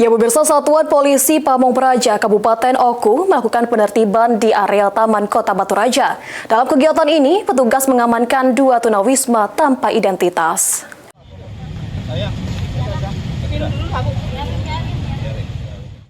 Ya pemirsa, Satuan Polisi Pamong Praja Kabupaten Oku melakukan penertiban di area Taman Kota Batu Raja. Dalam kegiatan ini, petugas mengamankan 2 tunawisma tanpa identitas.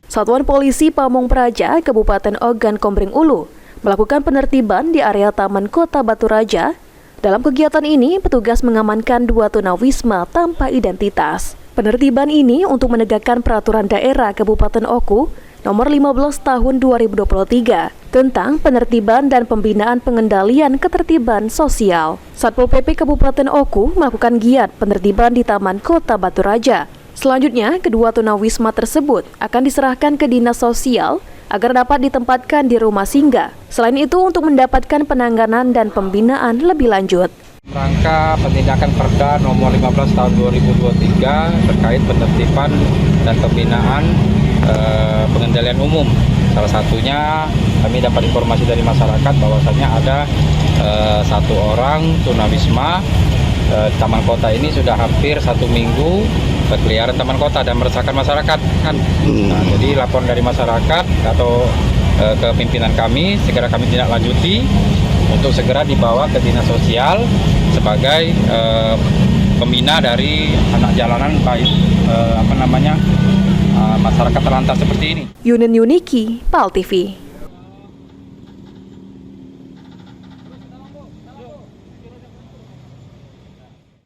Satuan Polisi Pamong Praja Kabupaten Ogan Komering Ulu melakukan penertiban di area Taman Kota Batu Raja. Dalam kegiatan ini, petugas mengamankan 2 tunawisma tanpa identitas. Penertiban ini untuk menegakkan peraturan daerah Kabupaten Oku nomor 15 tahun 2023 tentang penertiban dan pembinaan pengendalian ketertiban sosial. Satpol PP Kabupaten Oku melakukan giat penertiban di Taman Kota Batu Raja. Selanjutnya, kedua tunawisma tersebut akan diserahkan ke Dinas Sosial agar dapat ditempatkan di rumah singgah. Selain itu, untuk mendapatkan penanganan dan pembinaan lebih lanjut. Rangka penindakan Perda nomor 15 tahun 2023 terkait penertiban dan pembinaan pengendalian umum. Salah satunya kami dapat informasi dari masyarakat bahwasannya ada 1 orang tunawisma Taman Kota ini sudah hampir 1 minggu berkeliaran Taman Kota dan meresahkan masyarakat kan. Nah, jadi laporan dari masyarakat atau ke pimpinan kami segera kami tindak lanjuti untuk segera dibawa ke Dinas Sosial sebagai pembina dari anak jalanan baik masyarakat terlantar seperti ini. Yunin Yuniki, PAL TV.